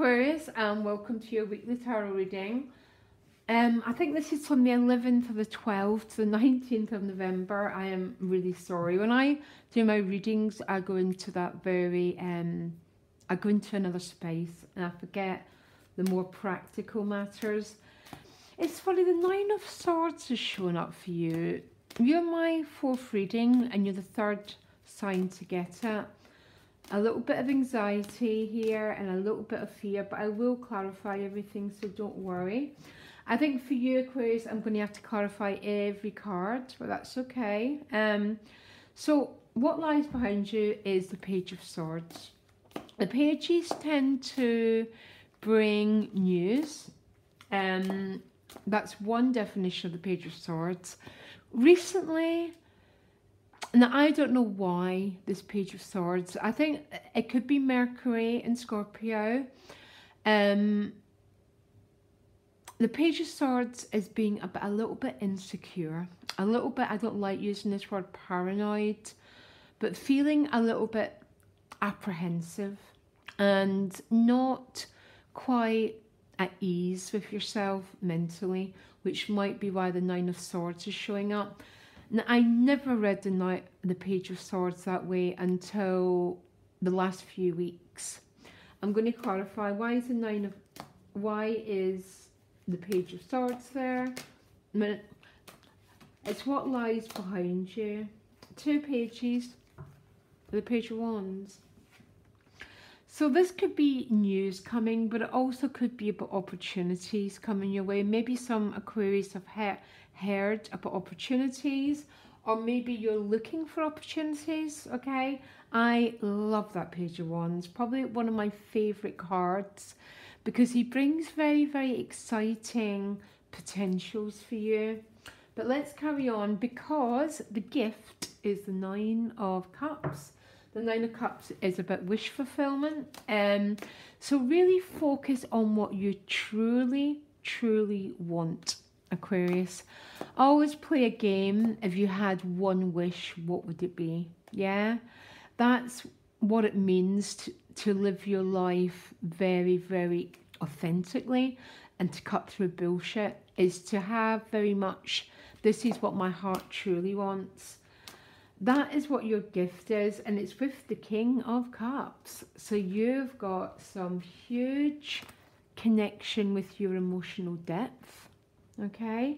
Aquarius, and welcome to your weekly tarot reading. I think this is from the 11th of the 12th to the 19th of November. I am really sorry. When I do my readings, I go into that I go into another space and I forget the more practical matters. It's funny, the Nine of Swords is showing up for you. You're my fourth reading and you're the third sign to get it. A little bit of anxiety here and a little bit of fear, but I will clarify everything, so don't worry. I think for you, Aquarius, I'm going to have to clarify every card, but that's okay. So what lies behind you is the Page of Swords. The pages tend to bring news. That's one definition of the Page of Swords. Recently, now, I don't know why this Page of Swords. I think it could be Mercury and Scorpio. The Page of Swords is being a little bit insecure. A little bit, I don't like using this word paranoid, but feeling a little bit apprehensive and not quite at ease with yourself mentally, which might be why the Nine of Swords is showing up. Now, I never read the Page of Swords that way until the last few weeks. I'm going to clarify why is the Page of Swords there. It's what lies behind you. Two pages, the Page of Wands. So this could be news coming, but it also could be about opportunities coming your way. Maybe some Aquarius have heard about opportunities, or maybe you're looking for opportunities. Okay, I love that Page of Wands, probably one of my favorite cards, because he brings very, very exciting potentials for you. But let's carry on, because the gift is the Nine of Cups. The Nine of Cups is about wish fulfillment. So really focus on what you truly, truly want, Aquarius. Always play a game. If you had one wish, what would it be? Yeah, that's what it means to live your life very, very authentically and to cut through bullshit, is to have very much, this is what my heart truly wants. That is what your gift is, and it's with the King of Cups. So you've got some huge connection with your emotional depth. Okay,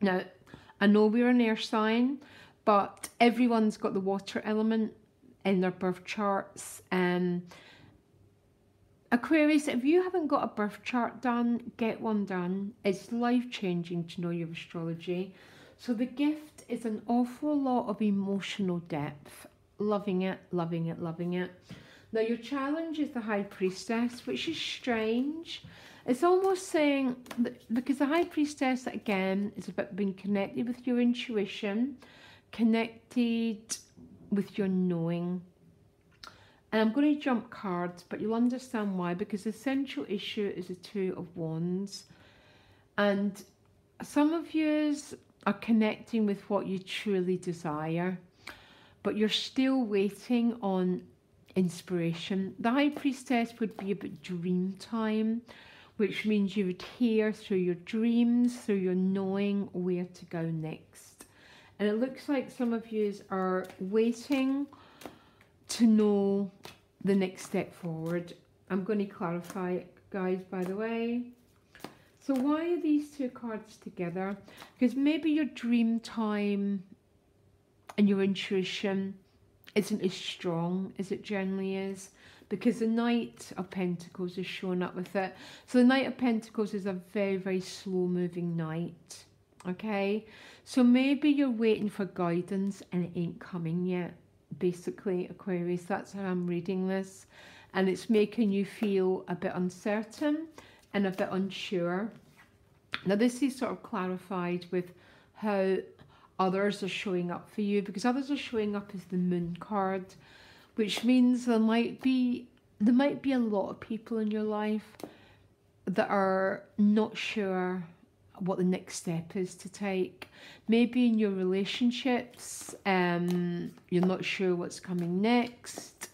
now I know we're an air sign, but everyone's got the water element in their birth charts. Aquarius, if you haven't got a birth chart done, get one done. It's life-changing to know your astrology. So the gift is an awful lot of emotional depth. Loving it, loving it, loving it. Now your challenge is the High Priestess, which is strange. It's almost saying, because the High Priestess, again, is about being connected with your intuition, connected with your knowing. And I'm going to jump cards, but you'll understand why, because the central issue is the Two of Wands. And some of yous are connecting with what you truly desire, but you're still waiting on inspiration. The High Priestess would be about dream time, which means you would hear through your dreams, through your knowing where to go next. And it looks like some of you are waiting to know the next step forward. I'm going to clarify it, guys, by the way. So why are these two cards together? Because maybe your dream time and your intuition isn't as strong as it generally is, because the Knight of Pentacles is showing up with it. So the Knight of Pentacles is a very, very slow moving knight. Okay, so maybe you're waiting for guidance and it ain't coming yet. Basically, Aquarius, that's how I'm reading this, and it's making you feel a bit uncertain and a bit unsure. Now this is sort of clarified with how others are showing up for you, because others are showing up as the Moon card, which means there might be a lot of people in your life that are not sure what the next step is to take. Maybe in your relationships, you're not sure what's coming next.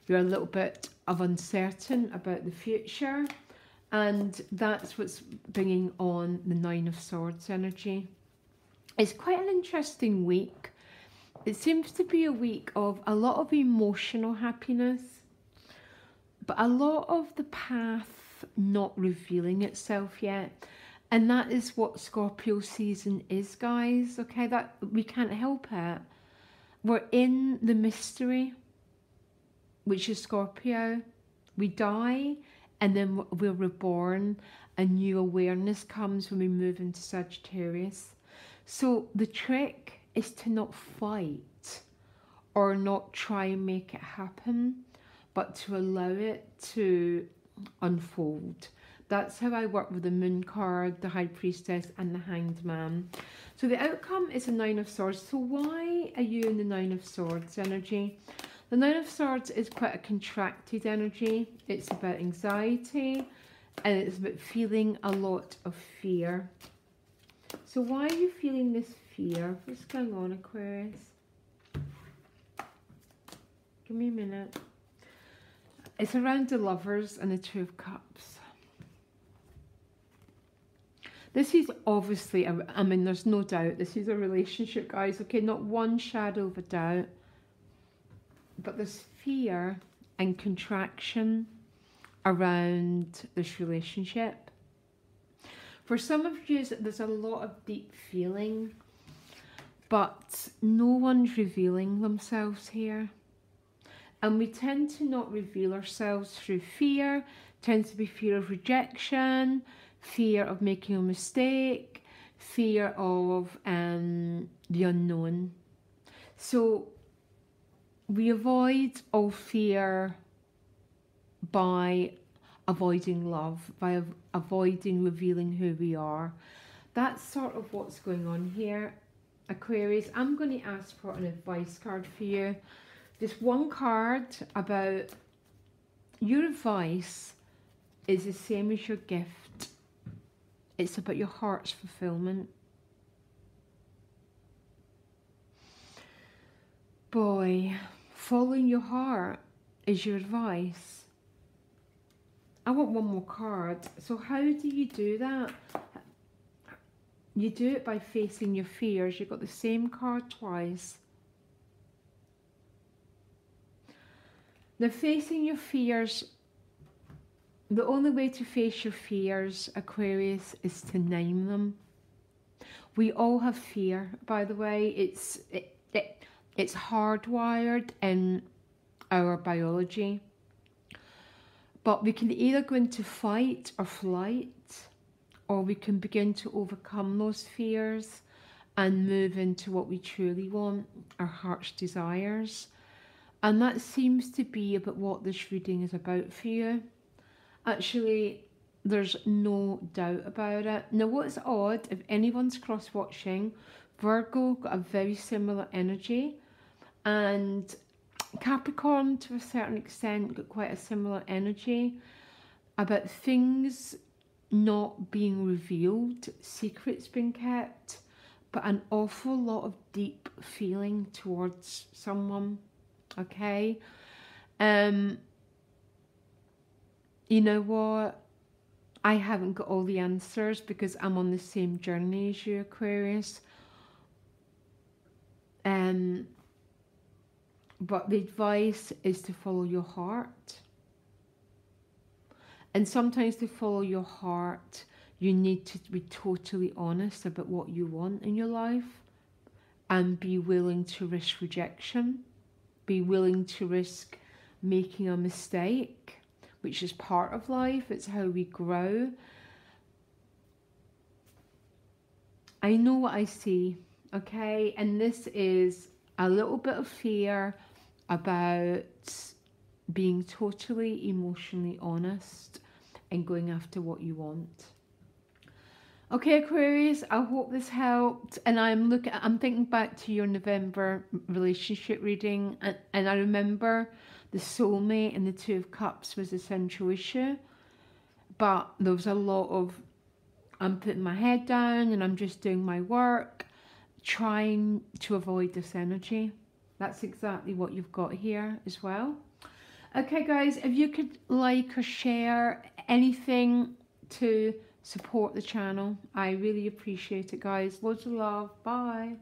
You're a little bit of uncertain about the future, and that's what's bringing on the Nine of Swords energy. It's quite an interesting week. It seems to be a week of a lot of emotional happiness, but a lot of the path not revealing itself yet. And that is what Scorpio season is, guys. Okay, that we can't help it. We're in the mystery, which is Scorpio. We die and then we're reborn. A new awareness comes when we move into Sagittarius. So the trick is to not fight or not try and make it happen, but to allow it to unfold. That's how I work with the Moon card, the High Priestess, and the Hanged Man. So the outcome is a Nine of Swords. So why are you in the Nine of Swords energy? The Nine of Swords is quite a contracted energy. It's about anxiety and it's about feeling a lot of fear. So why are you feeling this fear? What's going on, Aquarius? Give me a minute. It's around the Lovers and the Two of Cups. This is obviously, I mean, there's no doubt, this is a relationship, guys, okay? Not one shadow of a doubt. But there's fear and contraction around this relationship. For some of you, there's a lot of deep feeling, but no one's revealing themselves here. And we tend to not reveal ourselves through fear. Tends to be fear of rejection, fear of making a mistake, fear of the unknown. So we avoid all fear by avoiding love, by avoiding revealing who we are. That's sort of what's going on here, Aquarius. I'm going to ask for an advice card for you. Just one card about your advice is the same as your gift. It's about your heart's fulfillment. Boy, following your heart is your advice. I want one more card. So how do you do that? You do it by facing your fears. You've got the same card twice. Now, facing your fears, the only way to face your fears, Aquarius, is to name them. We all have fear, by the way. It's hardwired in our biology. But we can either go into fight or flight, or we can begin to overcome those fears and move into what we truly want, our heart's desires. And that seems to be about what this reading is about for you. Actually, there's no doubt about it. Now, what's odd, if anyone's cross-watching, Virgo got a very similar energy, and Capricorn, to a certain extent, got quite a similar energy about things not being revealed, secrets being kept, but an awful lot of deep feeling towards someone, okay? You know what? I haven't got all the answers because I'm on the same journey as you, Aquarius. But the advice is to follow your heart. And sometimes to follow your heart, you need to be totally honest about what you want in your life and be willing to risk rejection, be willing to risk making a mistake, which is part of life. It's how we grow. I know what I see, okay? And this is a little bit of fear about being totally emotionally honest and going after what you want. Okay, Aquarius, I hope this helped. And I'm thinking back to your November relationship reading, and I remember the soulmate and the Two of Cups was a central issue, but there was a lot of I'm putting my head down and I'm just doing my work, trying to avoid this energy. That's exactly what you've got here as well. Okay guys, if you could like or share anything to support the channel, I really appreciate it guys. Loads of love. Bye.